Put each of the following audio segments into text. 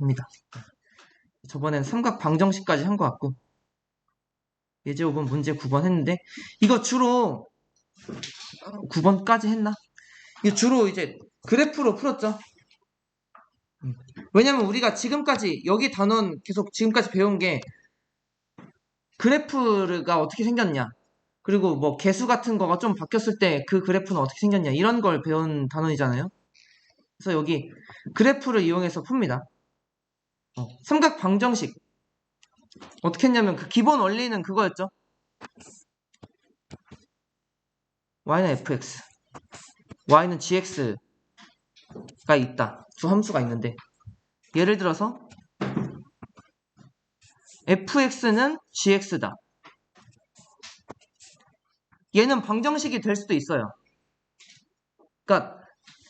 합니다. 저번엔 삼각 방정식까지 한 것 같고 예제 5번 문제 9번 했는데 이거 주로 9번까지 했나? 이거 주로 이제 그래프로 풀었죠. 왜냐면 우리가 지금까지 여기 단원 계속 지금까지 배운 게 그래프가 어떻게 생겼냐, 그리고 뭐 개수 같은 거가 좀 바뀌었을 때 그 그래프는 어떻게 생겼냐, 이런 걸 배운 단원이잖아요. 그래서 여기 그래프를 이용해서 풉니다. 삼각 방정식 어떻게 했냐면 그 기본 원리는 그거였죠. y는 fx, y는 gx가 있다. 두 함수가 있는데 예를 들어서 fx는 gx다. 얘는 방정식이 될 수도 있어요. 그러니까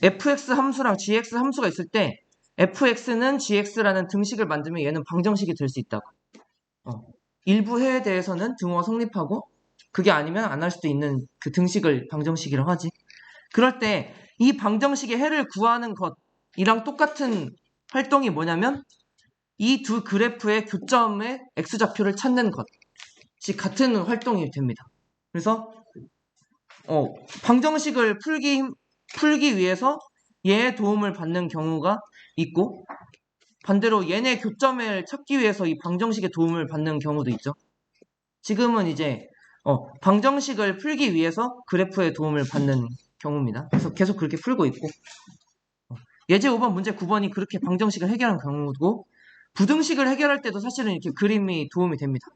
fx 함수랑 gx 함수가 있을 때 fx는 gx라는 등식을 만들면 얘는 방정식이 될 수 있다고. 일부 해에 대해서는 등호가 성립하고 그게 아니면 안 할 수도 있는 그 등식을 방정식이라고 하지. 그럴 때 이 방정식의 해를 구하는 것이랑 똑같은 활동이 뭐냐면 이 두 그래프의 교점의 x좌표를 찾는 것이 같은 활동이 됩니다. 그래서 방정식을 풀기 위해서 얘의 도움을 받는 경우가 있고 반대로 얘네 교점을 찾기 위해서 이 방정식의 도움을 받는 경우도 있죠. 지금은 이제 방정식을 풀기 위해서 그래프의 도움을 받는 경우입니다. 그래서 계속 그렇게 풀고 있고 예제 5번 문제 9번이 그렇게 방정식을 해결한 경우고 부등식을 해결할 때도 사실은 이렇게 그림이 도움이 됩니다.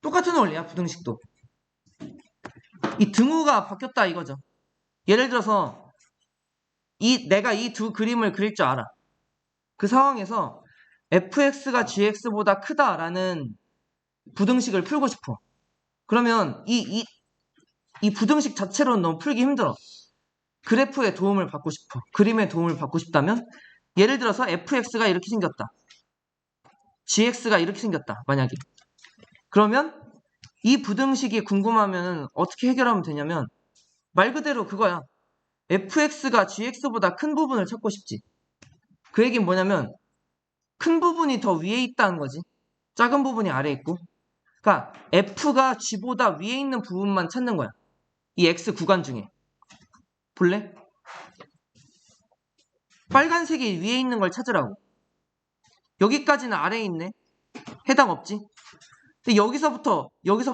똑같은 원리야. 부등식도 이 등호가 바뀌었다 이거죠. 예를 들어서 내가 이 두 그림을 그릴 줄 알아. 그 상황에서 fx가 gx보다 크다라는 부등식을 풀고 싶어. 그러면 이 부등식 자체로는 너무 풀기 힘들어. 그래프의 도움을 받고 싶어. 그림의 도움을 받고 싶다면 예를 들어서 fx가 이렇게 생겼다. gx가 이렇게 생겼다. 만약에. 그러면 이 부등식이 궁금하면 어떻게 해결하면 되냐면 말 그대로 그거야. fx가 gx보다 큰 부분을 찾고 싶지. 그 얘기는 뭐냐면 큰 부분이 더 위에 있다는 거지. 작은 부분이 아래에 있고. 그러니까 f가 g보다 위에 있는 부분만 찾는 거야. 이 x 구간 중에. 볼래? 빨간색이 위에 있는 걸 찾으라고. 여기까지는 아래에 있네. 해당 없지? 근데 여기서부터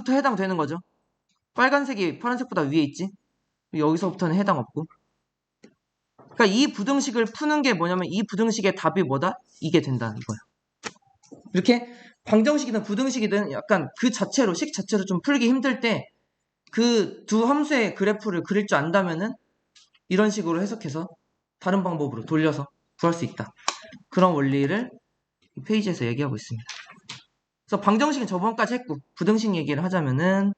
해당되는 거죠. 빨간색이 파란색보다 위에 있지? 여기서부터는 해당 없고. 그러니까 이 부등식을 푸는 게 뭐냐면 이 부등식의 답이 뭐다? 이게 된다 이거야. 이렇게 방정식이든 부등식이든 약간 그 자체로 식 자체로 좀 풀기 힘들 때 그 두 함수의 그래프를 그릴 줄 안다면은 이런 식으로 해석해서 다른 방법으로 돌려서 구할 수 있다. 그런 원리를 이 페이지에서 얘기하고 있습니다. 그래서 방정식은 저번까지 했고 부등식 얘기를 하자면은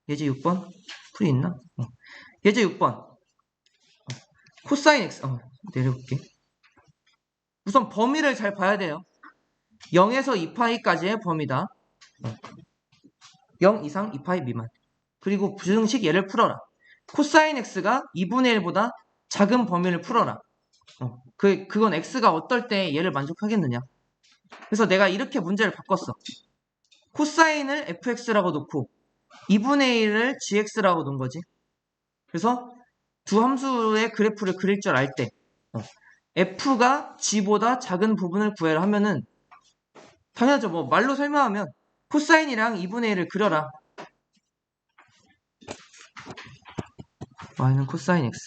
예제 6번 풀이 있나? 예제 6번 코사인 x 내려볼게. 우선 범위를 잘 봐야 돼요. 0에서 2파이까지의 범위다. 0 이상 2파이 미만. 그리고 부등식 얘를 풀어라. 코사인 x가 2분의 1보다 작은 범위를 풀어라. 그건 x가 어떨 때 얘를 만족하겠느냐. 그래서 내가 이렇게 문제를 바꿨어. 코사인을 fx라고 놓고 2분의 1을 gx라고 놓은 거지. 그래서 두 함수의 그래프를 그릴 줄 알 때 f가 g보다 작은 부분을 구해라 하면은 당연하죠. 뭐 말로 설명하면 코사인이랑 2분의 1을 그려라. y는 코사인 x,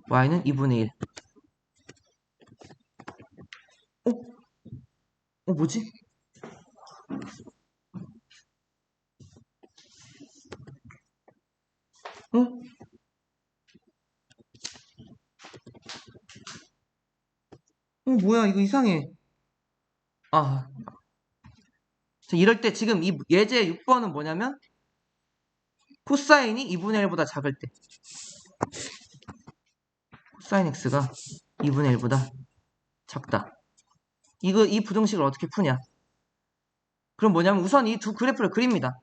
y는 2분의 1. 뭐지? 뭐야 이거 이상해. 이럴 때 지금 이 예제 6번은 뭐냐면 코사인이 2분의 1보다 작을 때 코사인 x가 2분의 1보다 작다. 이 부등식을 어떻게 푸냐? 그럼 뭐냐면 우선 이 두 그래프를 그립니다.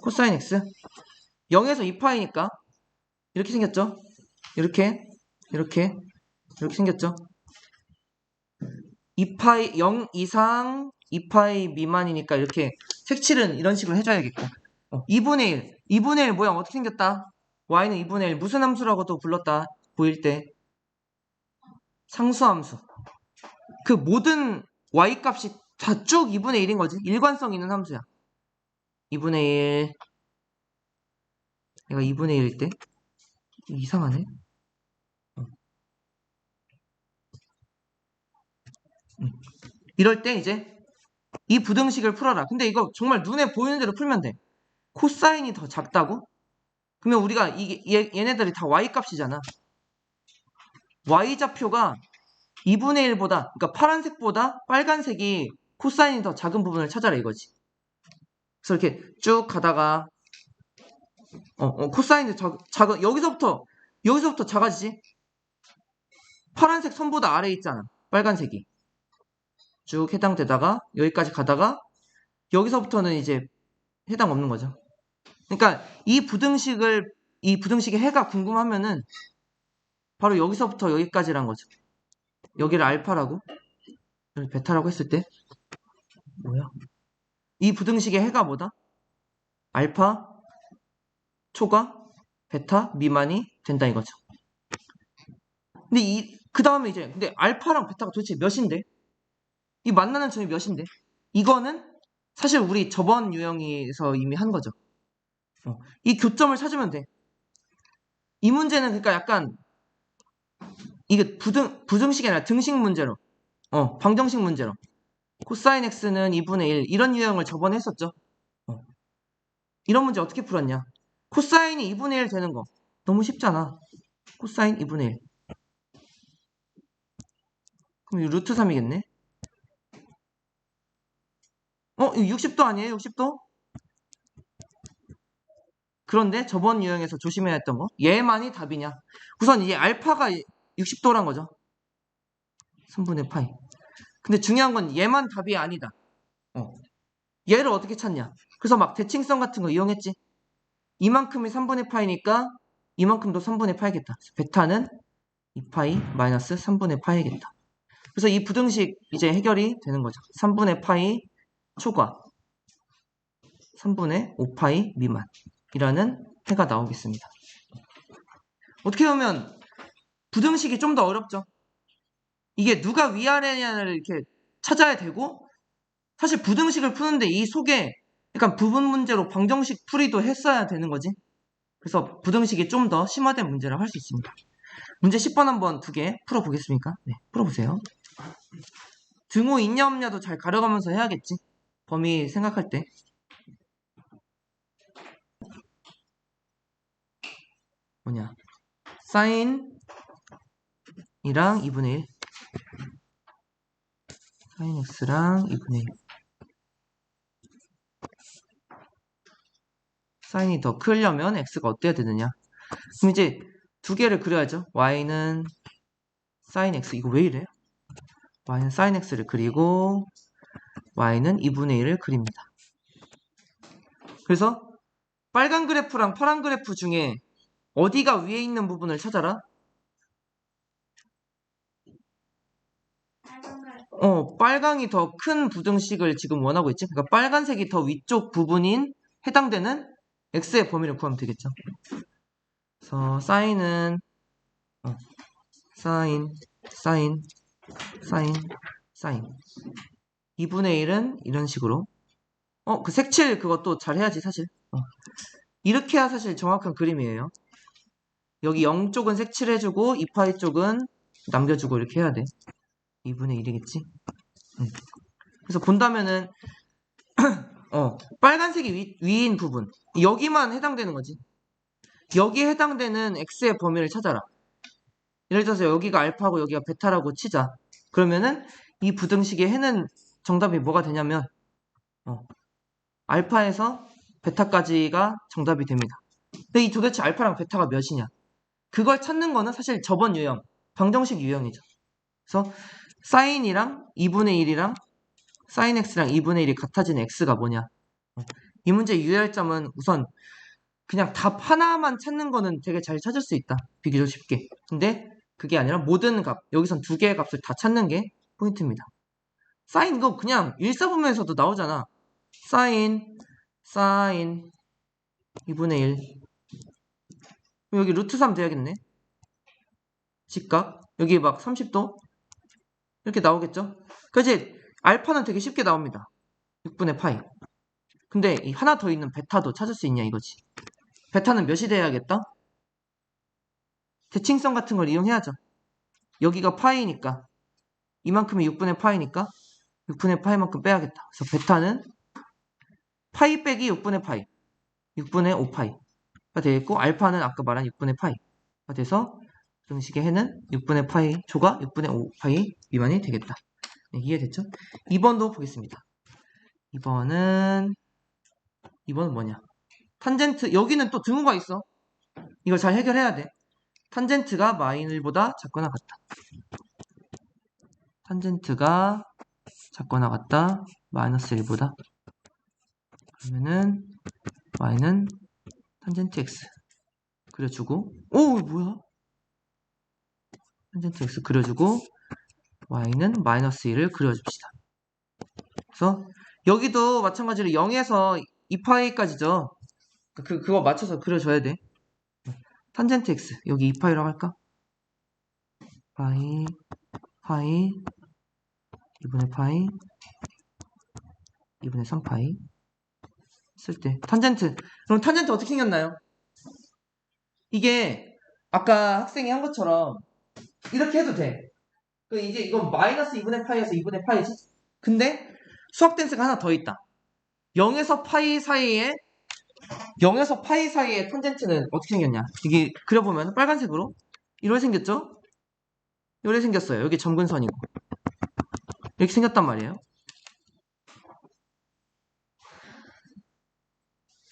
코사인 x 0에서 2파이니까 이렇게 생겼죠? 이렇게 생겼죠. 2파이 0 이상 2파이 미만이니까 이렇게 색칠은 이런 식으로 해줘야겠고 2분의 1 2분의 1 모양 어떻게 생겼다? y는 2분의 1 무슨 함수라고도 불렀다 보일 때 상수함수 그 모든 y 값이 다 쭉 2분의 1인 거지 일관성 있는 함수야 2분의 1 얘가 2분의 1일 때 이상하네 이럴 때 이제 이 부등식을 풀어라 근데 이거 정말 눈에 보이는 대로 풀면 돼 코사인이 더 작다고? 그러면 우리가 얘네들이 다 y 값이잖아 y좌표가 2분의 1보다 그러니까 파란색보다 빨간색이 코사인이 더 작은 부분을 찾아라 이거지 그래서 이렇게 쭉 가다가 코사인이 작은 여기서부터 작아지지 파란색 선보다 아래에 있잖아 빨간색이 쭉 해당되다가 여기까지 가다가 여기서부터는 이제 해당 없는 거죠 그러니까 이 부등식의 해가 궁금하면은 바로 여기서부터 여기까지란 거죠 여기를 알파라고 여기 베타라고 했을 때 뭐야 이 부등식의 해가 뭐다? 알파 초과 베타 미만이 된다 이거죠 근데 그 다음에 이제 근데 알파랑 베타가 도대체 몇인데? 이 만나는 점이 몇인데? 이거는 사실 우리 저번 유형에서 이미 한 거죠 이 교점을 찾으면 돼 이 문제는 그러니까 약간 이게 부등식이 아니라 등식 문제로 방정식 문제로 코사인 x는 2분의 1 이런 유형을 저번에 했었죠 이런 문제 어떻게 풀었냐 코사인이 2분의 1 되는 거 너무 쉽잖아 코사인 2분의 1 그럼 이 루트 3이겠네 이거 60도 아니에요 60도? 그런데 저번 유형에서 조심해야 했던 거 얘만이 답이냐 우선 이 알파가 60도란 거죠 3분의 파이 근데 중요한 건 얘만 답이 아니다 얘를 어떻게 찾냐 그래서 막 대칭성 같은 거 이용했지 이만큼이 3분의 파이니까 이만큼도 3분의 파이겠다 베타는 2파이 마이너스 3분의 파이겠다 그래서 이 부등식 이제 해결이 되는 거죠 3분의 파이 초과 3분의 5파이 미만이라는 해가 나오겠습니다 어떻게 보면 부등식이 좀 더 어렵죠 이게 누가 위아래냐를 이렇게 찾아야 되고 사실 부등식을 푸는데 이 속에 약간 부분 문제로 방정식 풀이도 했어야 되는 거지 그래서 부등식이 좀 더 심화된 문제라고 할 수 있습니다 문제 10번 한번 2개 풀어보겠습니까? 네, 풀어보세요 등호 있냐 없냐도 잘 가려가면서 해야겠지 범위 생각할 때 뭐냐 사인이랑 2분의 1 사인 x랑 2분의 1 사인이 더 크려면 x가 어때야 되느냐 그럼 이제 2개를 그려야죠 y는 사인 x 이거 왜 이래? y는 사인 x를 그리고 y는 2분의 1을 그립니다 그래서 빨간 그래프랑 파란 그래프 중에 어디가 위에 있는 부분을 찾아라 빨강이 더 큰 부등식을 지금 원하고 있지 그러니까 빨간색이 더 위쪽 부분인 해당되는 x의 범위를 구하면 되겠죠 그래서 사인은 사인 2분의 1은 이런 식으로 그 색칠 그것도 잘 해야지 사실 이렇게 해야 사실 정확한 그림이에요 여기 0쪽은 색칠해주고 2파이 쪽은 남겨주고 이렇게 해야 돼 2분의 1이겠지 그래서 본다면은 빨간색이 위인 부분 여기만 해당되는 거지 여기에 해당되는 x의 범위를 찾아라 예를 들어서 여기가 알파고 여기가 베타라고 치자 그러면은 이 부등식의 해는 정답이 뭐가 되냐면 알파에서 베타까지가 정답이 됩니다 근데 이 도대체 알파랑 베타가 몇이냐 그걸 찾는 거는 사실 저번 유형 방정식 유형이죠 그래서 사인이랑 2분의 1이랑 사인 x랑 2분의 1이 같아진 x가 뭐냐 이 문제의 유의할 점은 우선 그냥 답 하나만 찾는 거는 되게 잘 찾을 수 있다. 비교적 쉽게. 근데 그게 아니라 모든 값, 여기선 두 개의 값을 다 찾는 게 포인트입니다. 사인 이거 그냥 일사분면에서도 나오잖아. 사인 2분의 1. 여기 루트 3 돼야겠네. 직각. 여기 막 30도. 이렇게 나오겠죠? 그지? 알파는 되게 쉽게 나옵니다. 6분의 파이. 근데 이 하나 더 있는 베타도 찾을 수 있냐 이거지. 베타는 몇이 돼야겠다? 대칭성 같은 걸 이용해야죠. 여기가 파이니까 이만큼이 6분의 파이니까 6분의 파이만큼 빼야겠다. 그래서 베타는 파이 빼기 6분의 파이 6분의 5파이가 되겠고 알파는 아까 말한 6분의 파이가 돼서 정식의 해는 6분의 파이 초과 6분의 5파이 미만이 되겠다. 네, 이해됐죠? 2번도 보겠습니다. 2번은 뭐냐? 탄젠트 여기는 또 등호가 있어. 이걸 잘 해결해야 돼. 탄젠트가 마이너스 1보다 작거나 같다. 탄젠트가 작거나 같다. 마이너스 1보다. 그러면은 y는 탄젠트 x 그려주고 오 뭐야? 탄젠트 x 그려주고 y는 마이너스 1을 그려줍시다. 그래서 여기도 마찬가지로 0에서 2파이까지죠. 그거 맞춰서 그려줘야 돼. 탄젠트 x 여기 2파이라고 할까? 파이 2분의 파이 2분의 3파이 쓸 때 탄젠트 그럼 탄젠트 어떻게 생겼나요? 이게 아까 학생이 한 것처럼 이렇게 해도 돼. 이제 이건 마이너스 2분의 파이에서 2분의 파이지? 근데 수학 댄스가 하나 더 있다. 0에서 파이 사이에 탄젠트는 어떻게 생겼냐? 이게 그려보면 빨간색으로 이렇게 생겼죠? 이렇게 생겼어요. 여기 점근선이고 이렇게 생겼단 말이에요.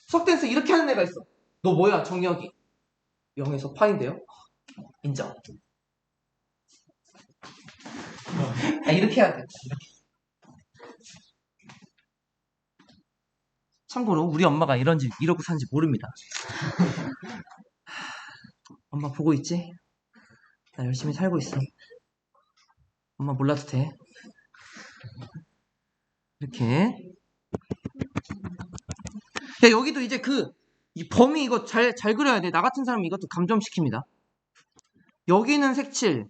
수학 댄스 이렇게 하는 애가 있어. 너 뭐야 정혁이? 0에서 파인데요? 인정. 이렇게 해야 돼. 이렇게. 참고로 우리 엄마가 이러고 사는지 모릅니다. 엄마 보고 있지? 나 열심히 살고 있어. 엄마 몰라도 돼. 이렇게. 야, 여기도 이제 이 범위 이거 잘 그려야 돼. 나 같은 사람은 이것도 감점시킵니다. 여기는 색칠,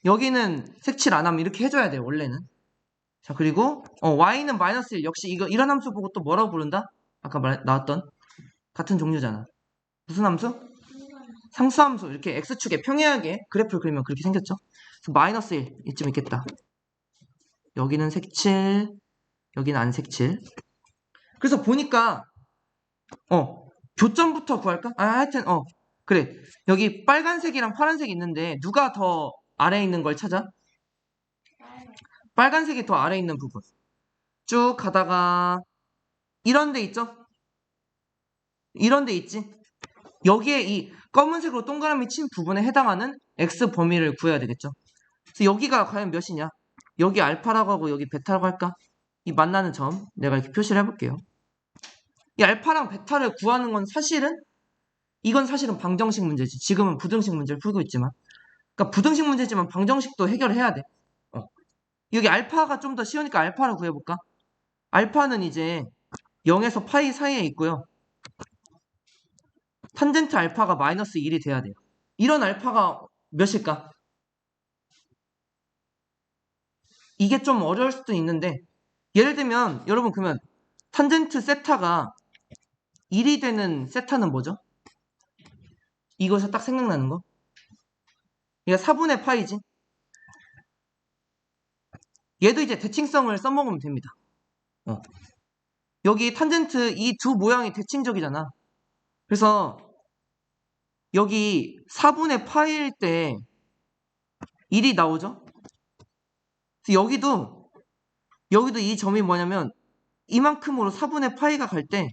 여기는 색칠 안 하면 이렇게 해줘야 돼요, 원래는. 자, 그리고, y는 마이너스 1. 역시 이런 함수 보고 또 뭐라고 부른다? 아까 나왔던 같은 종류잖아. 무슨 함수? 상수함수. 이렇게 x축에 평행하게 그래프를 그리면 그렇게 생겼죠? 그래서 마이너스 1. 이쯤 있겠다. 여기는 색칠, 여기는 안 색칠. 그래서 보니까, 교점부터 구할까? 하여튼, 그래. 여기 빨간색이랑 파란색이 있는데, 누가 더 아래에 있는 걸 찾아? 빨간색이 더 아래에 있는 부분. 쭉 가다가, 이런 데 있죠? 이런 데 있지? 여기에 이 검은색으로 동그라미 친 부분에 해당하는 x 범위를 구해야 되겠죠? 그래서 여기가 과연 몇이냐? 여기 알파라고 하고 여기 베타라고 할까? 이 만나는 점, 내가 이렇게 표시를 해볼게요. 이 알파랑 베타를 구하는 건 이건 사실은 방정식 문제지. 지금은 부등식 문제를 풀고 있지만. 그러니까 부등식 문제지만 방정식도 해결해야 돼. 여기 알파가 좀 더 쉬우니까 알파를 구해볼까? 알파는 이제 0에서 파이 사이에 있고요. 탄젠트 알파가 마이너스 1이 돼야 돼요. 이런 알파가 몇일까? 이게 좀 어려울 수도 있는데 예를 들면 여러분 그러면 탄젠트 세타가 1이 되는 세타는 뭐죠? 이것이 딱 생각나는 거? 얘가 4분의 파이지? 얘도 이제 대칭성을 써먹으면 됩니다. 여기 탄젠트 이 두 모양이 대칭적이잖아. 그래서 여기 4분의 파이일 때 1이 나오죠? 그래서 여기도 이 점이 뭐냐면 이만큼으로 4분의 파이가 갈 때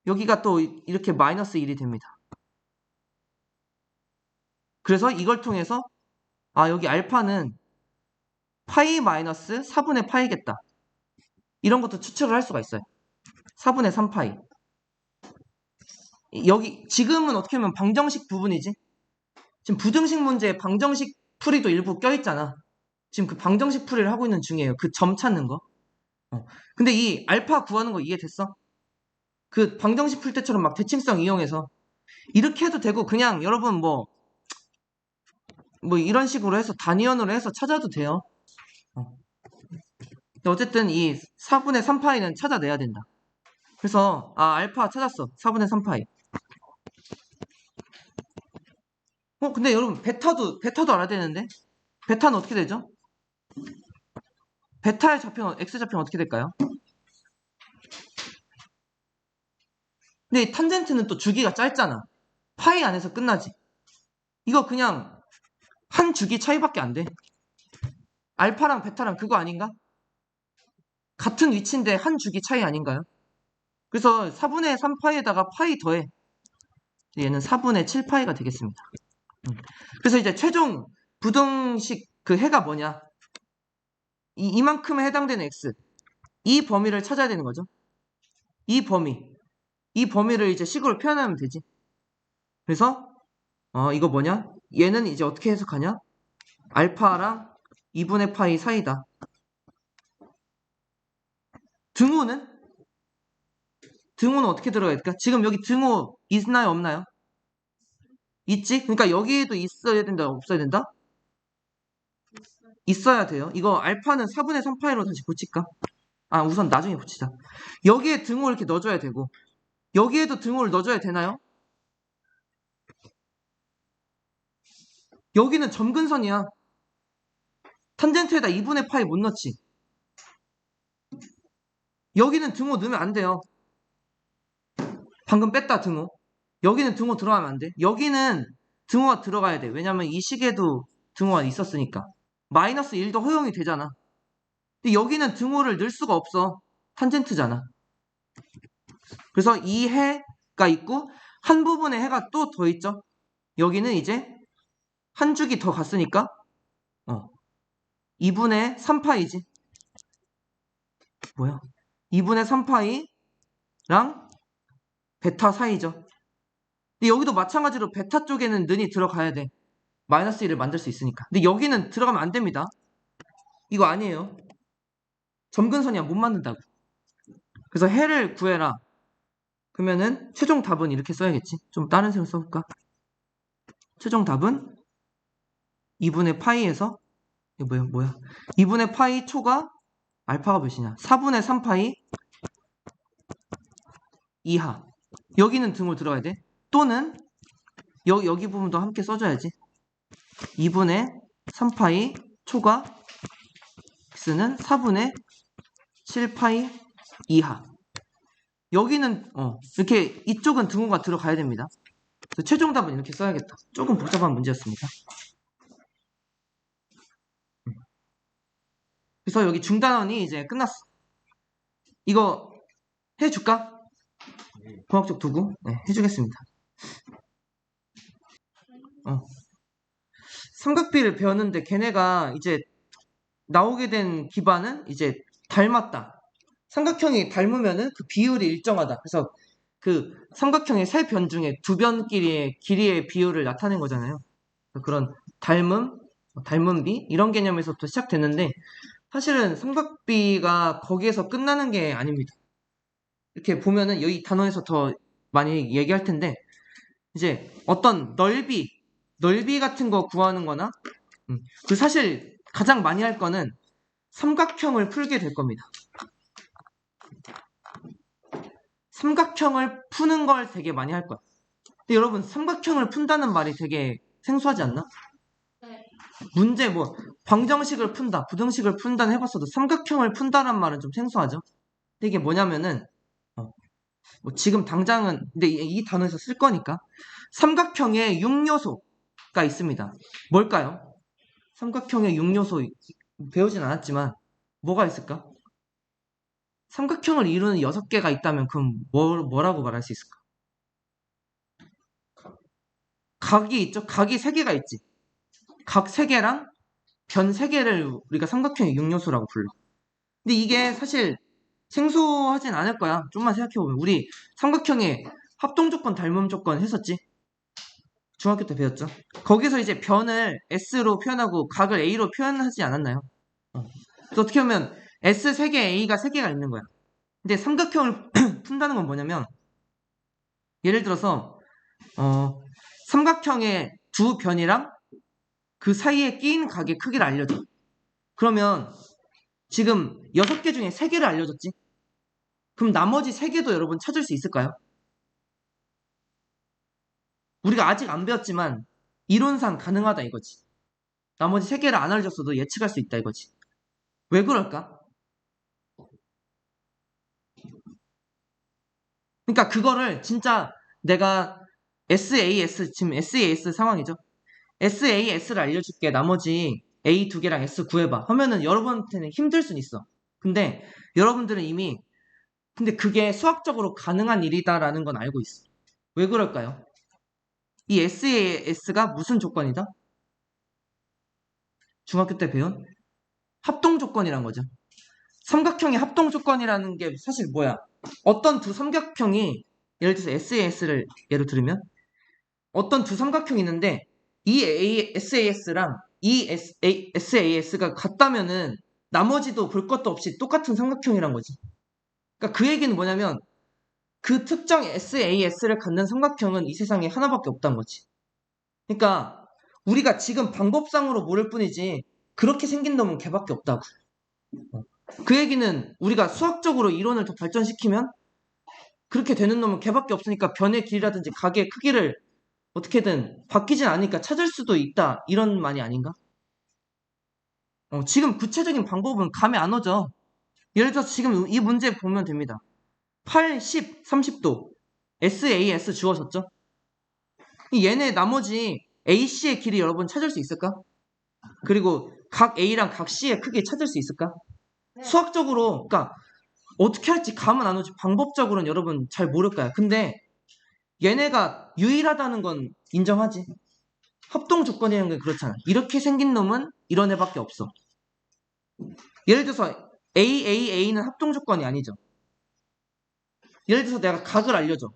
여기가 또 이렇게 마이너스 1이 됩니다. 그래서 이걸 통해서 여기 알파는 파이 마이너스 4분의 파이겠다. 이런 것도 추측을 할 수가 있어요. 4분의 3파이. 여기 지금은 어떻게 보면 방정식 부분이지. 지금 부등식 문제에 방정식 풀이도 일부 껴있잖아. 지금 그 방정식 풀이를 하고 있는 중이에요. 그 점 찾는 거. 근데 이 알파 구하는 거 이해됐어? 그 방정식 풀 때처럼 막 대칭성 이용해서 이렇게 해도 되고 그냥 여러분 뭐 이런 식으로 해서 단위원으로 해서 찾아도 돼요. 근데 어쨌든 이 4분의 3파이는 찾아내야 된다. 그래서 알파 찾았어. 4분의 3파이. 근데 여러분 베타도 알아야 되는데 베타는 어떻게 되죠? 베타의 좌표는 x좌표는 어떻게 될까요? 근데 이 탄젠트는 또 주기가 짧잖아. 파이 안에서 끝나지. 이거 그냥 한 주기 차이밖에 안 돼. 알파랑 베타랑 그거 아닌가? 같은 위치인데 한 주기 차이 아닌가요? 그래서 4분의 3파이에다가 파이 더해. 얘는 4분의 7파이가 되겠습니다. 그래서 이제 최종 부등식 그 해가 뭐냐? 이만큼에 해당되는 x. 이 범위를 찾아야 되는 거죠. 이 범위를 이제 식으로 표현하면 되지. 그래서 이거 뭐냐? 얘는 이제 어떻게 해석하냐? 알파랑 2분의 파이 사이다. 등호는 어떻게 들어가야 될까? 지금 여기 등호 있나요, 없나요? 있지? 그러니까 여기에도 있어야 된다, 없어야 된다? 있어야 돼요. 이거 알파는 4분의 3파이로 다시 붙일까? 우선 나중에 붙이자. 여기에 등호 이렇게 넣어줘야 되고 여기에도 등호를 넣어줘야 되나요? 여기는 점근선이야. 탄젠트에다 2분의 파이 못 넣지. 여기는 등호 넣으면 안 돼요. 방금 뺐다 등호. 여기는 등호 들어가면 안 돼. 여기는 등호가 들어가야 돼. 왜냐면 이 식에도 등호가 있었으니까. 마이너스 1도 허용이 되잖아. 근데 여기는 등호를 넣을 수가 없어. 탄젠트잖아. 그래서 이 해가 있고 한 부분의 해가 또 더 있죠. 여기는 이제 한 주기 더 갔으니까 2분의 3파이지. 뭐야? 2분의 3파이랑 베타 사이죠. 근데 여기도 마찬가지로 베타 쪽에는 는이 들어가야 돼. 마이너스 1을 만들 수 있으니까. 근데 여기는 들어가면 안 됩니다. 이거 아니에요. 점근선이야. 못 만든다고. 그래서 해를 구해라. 그러면은 최종 답은 이렇게 써야겠지. 좀 다른 색을 써볼까? 최종 답은 2분의 파이에서 이게 뭐야? 2분의 파이 초가 알파가 몇이냐? 4분의 3파이 이하. 여기는 등호 들어가야 돼. 또는 여기 부분도 함께 써줘야지. 2분의 3파이 초과 x는 4분의 7파이 이하. 여기는 이렇게 이쪽은 등호가 들어가야 됩니다. 그래서 최종 답은 이렇게 써야겠다. 조금 복잡한 문제였습니다. 그래서 여기 중단원이 이제 끝났어. 이거 해줄까? 공학적 도구? 네, 해주겠습니다. 삼각비를 배웠는데 걔네가 이제 나오게 된 기반은 이제 닮았다. 삼각형이 닮으면은 그 비율이 일정하다. 그래서 그 삼각형의 세 변 중에 두 변끼리의 길이의 비율을 나타낸 거잖아요. 그런 닮은 비 이런 개념에서부터 시작됐는데 사실은 삼각비가 거기에서 끝나는 게 아닙니다. 이렇게 보면은 여기 단원에서 더 많이 얘기할 텐데 이제 어떤 넓이 같은 거 구하는 거나 그 사실 가장 많이 할 거는 삼각형을 풀게 될 겁니다. 삼각형을 푸는 걸 되게 많이 할 거야. 근데 여러분 삼각형을 푼다는 말이 되게 생소하지 않나? 네. 문제 방정식을 푼다, 부등식을 푼다는 해봤어도 삼각형을 푼다는 말은 좀 생소하죠? 근데 이게 뭐냐면은 지금 당장은 근데 이 단어에서 쓸 거니까 삼각형의 6요소가 있습니다. 뭘까요? 삼각형의 6요소 배우진 않았지만 뭐가 있을까? 삼각형을 이루는 6개가 있다면 그럼 뭐라고 말할 수 있을까? 각이 있죠? 각이 3개가 있지. 각 3개랑 변 3개를 우리가 삼각형의 6요소라고 불러. 근데 이게 사실 생소하진 않을 거야. 좀만 생각해보면. 우리 삼각형에 합동조건, 닮음조건 했었지? 중학교 때 배웠죠? 거기서 이제 변을 S로 표현하고 각을 A로 표현하지 않았나요? 그래서 어떻게 보면 S 3개, A가 3개가 있는 거야. 근데 삼각형을 푼다는 건 뭐냐면 예를 들어서 삼각형의 두 변이랑 그 사이에 끼인 각의 크기를 알려줘. 그러면 지금 6개 중에 3개를 알려줬지? 그럼 나머지 3개도 여러분 찾을 수 있을까요? 우리가 아직 안 배웠지만 이론상 가능하다 이거지. 나머지 3개를 안 알려줬어도 예측할 수 있다 이거지. 왜 그럴까? 그러니까 그거를 진짜 내가 SAS, 지금 SAS 상황이죠. SAS를 알려줄게. 나머지 A 2개랑 S 구해봐. 하면은 여러분한테는 힘들 순 있어. 근데 여러분들은 이미 근데 그게 수학적으로 가능한 일이다라는 건 알고 있어. 왜 그럴까요? 이 SAS가 무슨 조건이다? 중학교 때 배운 합동 조건이란 거죠. 삼각형의 합동 조건이라는 게 사실 뭐야? 어떤 두 삼각형이 예를 들어서 SAS를 예로 들으면 어떤 두 삼각형이 있는데 이 SAS랑 이 SAS가 같다면은 나머지도 볼 것도 없이 똑같은 삼각형이란 거지. 그러니까 그 얘기는 뭐냐면 그 특정 SAS를 갖는 삼각형은 이 세상에 하나밖에 없다는 거지. 그러니까 우리가 지금 방법상으로 모를 뿐이지 그렇게 생긴 놈은 걔밖에 없다고. 그 얘기는 우리가 수학적으로 이론을 더 발전시키면 그렇게 되는 놈은 걔밖에 없으니까 변의 길이라든지 각의 크기를 어떻게든 바뀌진 않으니까 찾을 수도 있다 이런 말이 아닌가? 지금 구체적인 방법은 감이 안 오죠. 예를 들어서 지금 이 문제 보면 됩니다. 8, 10, 30도 SAS 주어졌죠? 얘네 나머지 AC의 길이 여러분 찾을 수 있을까? 그리고 각 A랑 각 C의 크기 찾을 수 있을까? 네. 수학적으로 그러니까 어떻게 할지 감은 안 오지. 방법적으로는 여러분 잘 모를 거야. 근데 얘네가 유일하다는 건 인정하지. 합동 조건이라는 게 그렇잖아. 이렇게 생긴 놈은 이런 애밖에 없어. 예를 들어서 AAA는 합동 조건이 아니죠. 예를 들어서 내가 각을 알려줘.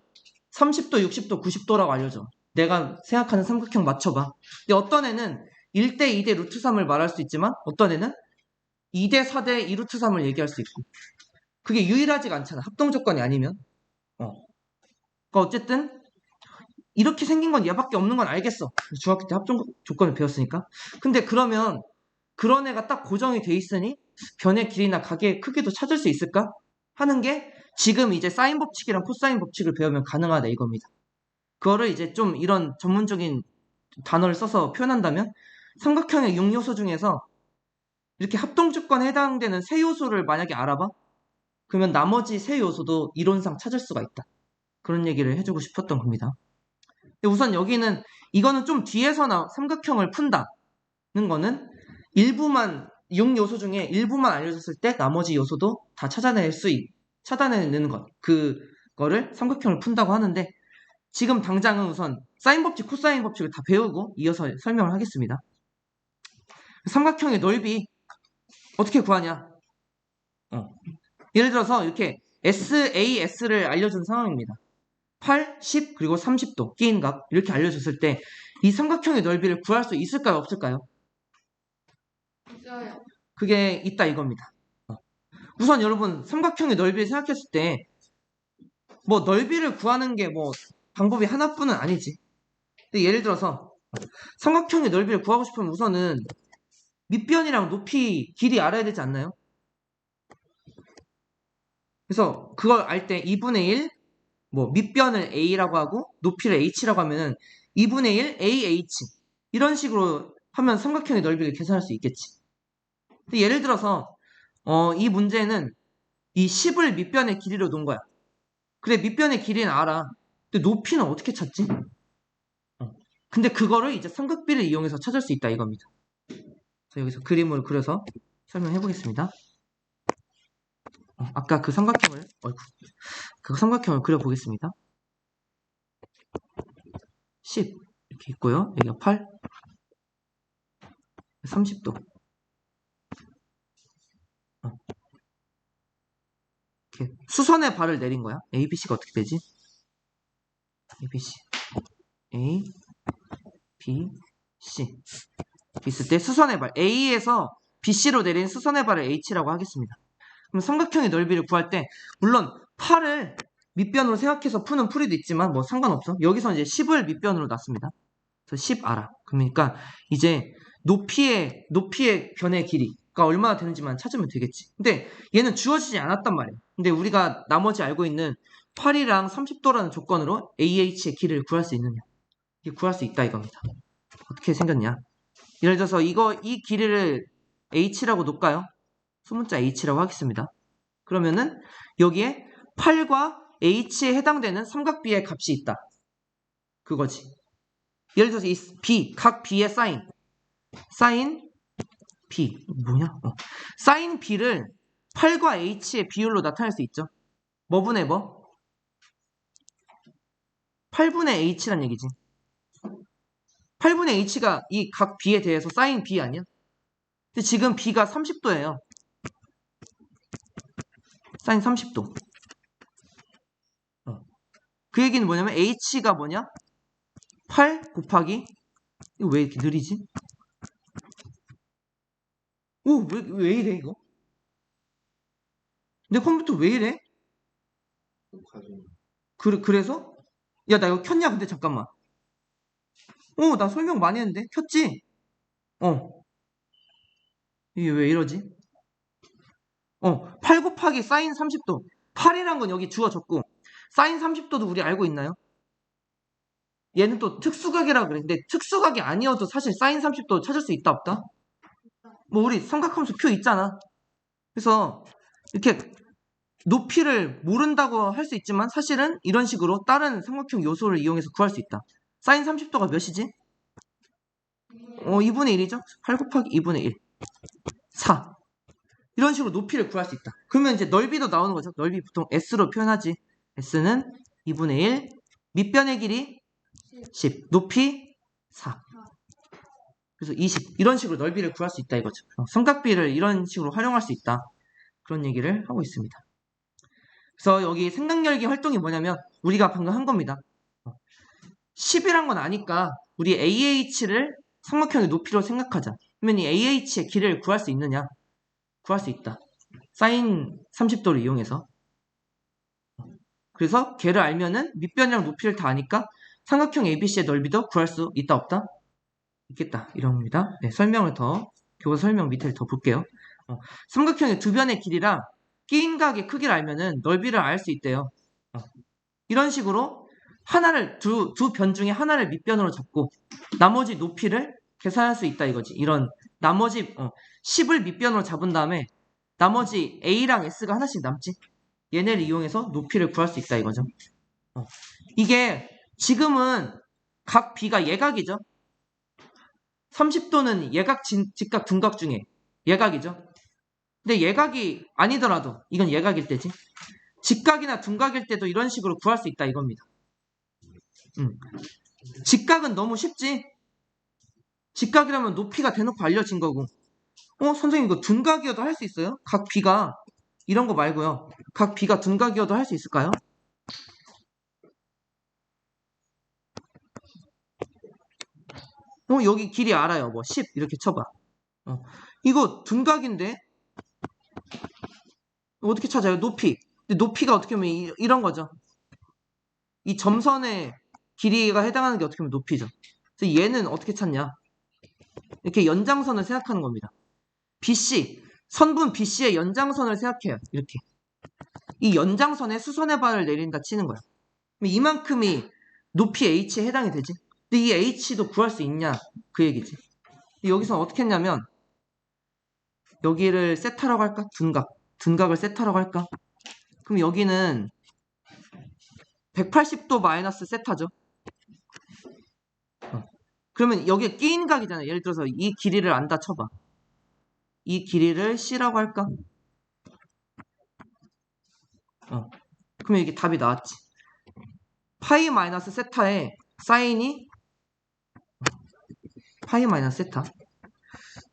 30도, 60도, 90도라고 알려줘. 내가 생각하는 삼각형 맞춰봐. 근데 어떤 애는 1대 2대 루트 3을 말할 수 있지만 어떤 애는 2대 4대 2 루트 3을 얘기할 수 있고 그게 유일하지가 않잖아. 합동 조건이 아니면. 그러니까 어쨌든 이렇게 생긴 건 얘밖에 없는 건 알겠어. 중학교 때 합동 조건을 배웠으니까. 근데 그러면 그런 애가 딱 고정이 돼 있으니 변의 길이나 각의 크기도 찾을 수 있을까? 하는 게 지금 이제 사인 법칙이랑 코사인 법칙을 배우면 가능하다 이겁니다. 그거를 이제 좀 이런 전문적인 단어를 써서 표현한다면 삼각형의 6요소 중에서 이렇게 합동 조건에 해당되는 세 요소를 만약에 알아봐? 그러면 나머지 세 요소도 이론상 찾을 수가 있다. 그런 얘기를 해주고 싶었던 겁니다. 우선 여기는 이거는 좀 뒤에서 삼각형을 푼다는 거는 일부만 6요소 중에 일부만 알려줬을 때 나머지 요소도 다 찾아내는 것 그거를 삼각형을 푼다고 하는데 지금 당장은 우선 사인 법칙, 코사인 법칙을 다 배우고 이어서 설명을 하겠습니다. 삼각형의 넓이 어떻게 구하냐? 예를 들어서 이렇게 SAS를 알려준 상황입니다. 8, 10, 그리고 30도 끼인 값 이렇게 알려줬을 때 이 삼각형의 넓이를 구할 수 있을까요? 없을까요? 있어요. 그게 있다 이겁니다. 우선 여러분 삼각형의 넓이를 생각했을 때 뭐 넓이를 구하는 게 뭐 방법이 하나뿐은 아니지. 근데 예를 들어서 삼각형의 넓이를 구하고 싶으면 우선은 밑변이랑 높이 길이 알아야 되지 않나요? 그래서 그걸 알 때 2분의 1, 뭐 밑변을 A라고 하고 높이를 H라고 하면은 2분의 1 AH 이런 식으로 하면 삼각형의 넓이를 계산할 수 있겠지. 근데 예를 들어서 이 문제는 이 10을 밑변의 길이로 놓은 거야. 그래 밑변의 길이는 알아. 근데 높이는 어떻게 찾지? 근데 그거를 이제 삼각비를 이용해서 찾을 수 있다 이겁니다. 그래서 여기서 그림을 그려서 설명해 보겠습니다. 아까 그 삼각형을 그려보겠습니다. 10 이렇게 있고요. 여기가 8, 30도. 이렇게 수선의 발을 내린 거야. ABC가 어떻게 되지? ABC A, B, C 있을 때 수선의 발 A에서 BC로 내린 수선의 발을 H라고 하겠습니다. 그럼 삼각형의 넓이를 구할 때 물론 8을 밑변으로 생각해서 푸는 풀이도 있지만 뭐 상관없어. 여기서 이제 10을 밑변으로 놨습니다. 그래서 10 알아. 그러니까 이제 높이의 변의 길이가 얼마나 되는지만 찾으면 되겠지. 근데 얘는 주어지지 않았단 말이야. 근데 우리가 나머지 알고 있는 8이랑 30도라는 조건으로 AH의 길이를 구할 수 있느냐? 이게 구할 수 있다 이겁니다. 어떻게 생겼냐? 예를 들어서 이 길이를 H라고 놓을까요? 소문자 H라고 하겠습니다. 그러면은 여기에 8과 H에 해당되는 삼각비의 값이 있다. 그거지. 예를 들어서 이 B, 각 B의 사인 B 뭐냐? 사인 B를 8과 H의 비율로 나타낼 수 있죠. 뭐분의 뭐? 8분의 H란 얘기지. 8분의 H가 이 각 B에 대해서 사인 B 아니야? 근데 지금 B가 30도예요. 사인 30도. 그 얘기는 뭐냐면 H가 뭐냐? 8 곱하기 이거 왜 이렇게 느리지? 오, 왜 이래 이거? 내 컴퓨터 왜 이래? 그래서? 야, 나 이거 켰냐? 근데 잠깐만. 나 설명 많이 했는데? 켰지? 이게 왜 이러지? 8 곱하기 사인 30도. 8이란 건 여기 주어졌고, 사인 30도도 우리 알고 있나요? 얘는 또 특수각이라 그래. 근데 특수각이 아니어도 사실 사인 30도 찾을 수 있다, 없다? 뭐 우리 삼각함수 표 있잖아. 그래서 이렇게 높이를 모른다고 할 수 있지만 사실은 이런 식으로 다른 삼각형 요소를 이용해서 구할 수 있다. 사인 30도가 몇이지? 2분의 1이죠? 8 곱하기 2분의 1. 4. 이런 식으로 높이를 구할 수 있다. 그러면 이제 넓이도 나오는 거죠. 넓이 보통 S로 표현하지. S는 2분의 1. 밑변의 길이 10. 높이 4. 그래서 20. 이런 식으로 넓이를 구할 수 있다 이거죠. 삼각비를 이런 식으로 활용할 수 있다. 그런 얘기를 하고 있습니다. 그래서 여기 생각열기 활동이 뭐냐면 우리가 방금 한 겁니다. 10이란 건 아니까 우리 AH를 삼각형의 높이로 생각하자. 그러면 이 AH의 길이를 구할 수 있느냐? 구할 수 있다. 사인 30도를 이용해서. 그래서 걔를 알면은 밑변이랑 높이를 다 아니까 삼각형 ABC의 넓이도 구할 수 있다 없다? 있겠다. 이런 겁니다. 네, 설명을 더 교과 설명 밑에 더 볼게요. 삼각형의 두 변의 길이랑 끼인 각의 크기를 알면은 넓이를 알 수 있대요. 이런 식으로 하나를 두 변 중에 하나를 밑변으로 잡고 나머지 높이를 계산할 수 있다 이거지. 이런 나머지 10을 밑변으로 잡은 다음에 나머지 A랑 S가 하나씩 남지. 얘네를 이용해서 높이를 구할 수 있다 이거죠. 이게 지금은 각 B가 예각이죠. 30도는 예각, 직각, 둔각 중에 예각이죠. 근데 예각이 아니더라도 이건 예각일 때지. 직각이나 둔각일 때도 이런 식으로 구할 수 있다 이겁니다. 직각은 너무 쉽지. 직각이라면 높이가 대놓고 알려진 거고. 선생님 이거 둔각이어도 할 수 있어요? 각 B가 이런 거 말고요. 각 B가 둔각이어도 할 수 있을까요? 여기 길이 알아요. 뭐 10 이렇게 쳐봐. 이거 둔각인데 어떻게 찾아요? 높이. 근데 높이가 어떻게 보면 이런 거죠. 이 점선의 길이가 해당하는 게 어떻게 보면 높이죠. 그래서 얘는 어떻게 찾냐? 이렇게 연장선을 생각하는 겁니다. BC, 선분 BC의 연장선을 생각해요. 이렇게. 이 연장선에 수선의 발을 내린다 치는 거야. 이만큼이 높이 H에 해당이 되지. 근데 이 H도 구할 수 있냐? 그 얘기지. 여기서 어떻게 했냐면 여기를 세타라고 할까? 둔각을 세타라고 할까? 그럼 여기는 180도 마이너스 세타죠. 그러면 여기에 끼인 각이잖아요. 예를 들어서 이 길이를 안다 쳐봐. 이 길이를 C라고 할까? 그러면 이게 답이 나왔지. 파이 마이너스 세타에 사인이 파이 마이너스 세타.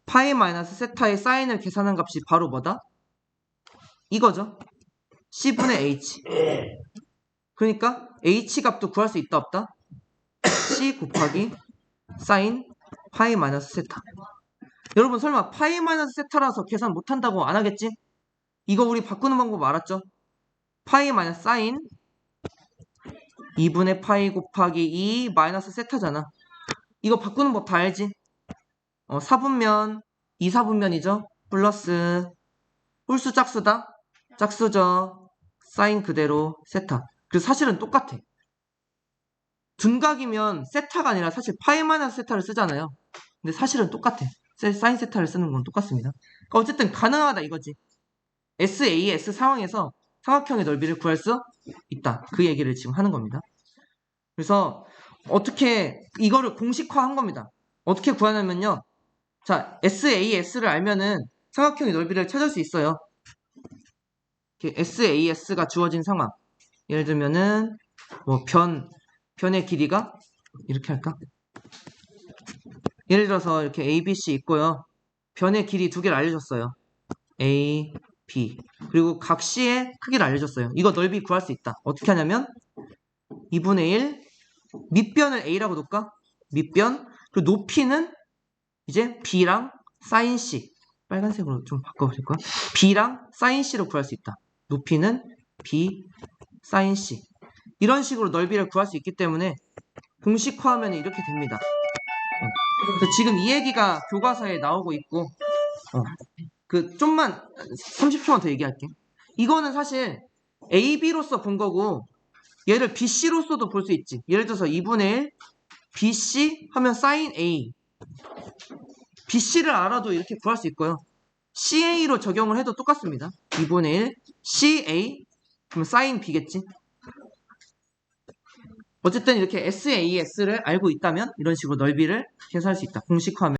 파이 마이너스 세타의 사인을 계산한 값이 바로 뭐다? 이거죠. C분의 H. 그러니까 h 값도 구할 수 있다 없다? c 곱하기 사인 파이 마이너스 세타. 여러분 설마 파이 마이너스 세타라서 계산 못한다고 안 하겠지? 이거 우리 바꾸는 방법 알았죠? 파이 마이너스 사인 2분의 파이 곱하기 2 마이너스 세타잖아. 이거 바꾸는 법 다 알지? 4분면 2, 4분면이죠? 플러스 홀수 짝수다? 짝수죠. 사인 그대로 세타. 그래서 사실은 똑같아. 둔각이면 세타가 아니라 사실 파이 마이너스 세타를 쓰잖아요. 근데 사실은 똑같아. 사인 세타를 쓰는 건 똑같습니다. 그러니까 어쨌든 가능하다 이거지. SAS 상황에서 삼각형의 넓이를 구할 수 있다. 그 얘기를 지금 하는 겁니다. 그래서 어떻게 이거를 공식화한 겁니다. 어떻게 구하냐면요. 자, SAS를 알면은 삼각형의 넓이를 찾을 수 있어요. SAS가 주어진 상황. 예를 들면은 뭐 변의 길이가 이렇게 할까? 예를 들어서 이렇게 ABC 있고요. 변의 길이 두 개를 알려줬어요. A, B. 그리고 각 C의 크기를 알려줬어요. 이거 넓이 구할 수 있다. 어떻게 하냐면 2분의 1 밑변을 A라고 놓을까? 밑변. 그리고 높이는 이제 B랑 사인 C. 빨간색으로 좀 바꿔보실 거야? B랑 사인 C로 구할 수 있다. 높이는 B, 사인 C. 이런 식으로 넓이를 구할 수 있기 때문에 공식화하면 이렇게 됩니다. 그래서 지금 이 얘기가 교과서에 나오고 있고 좀만 30초만 더 얘기할게. 이거는 사실 AB로서 본 거고 얘를 BC로서도 볼 수 있지. 예를 들어서 2분의 1 BC 하면 사인 A. BC를 알아도 이렇게 구할 수 있고요. CA로 적용을 해도 똑같습니다. 2분의 1 CA 그러면 사인 B겠지. 어쨌든 이렇게 SAS를 알고 있다면 이런 식으로 넓이를 계산할 수 있다. 공식화하면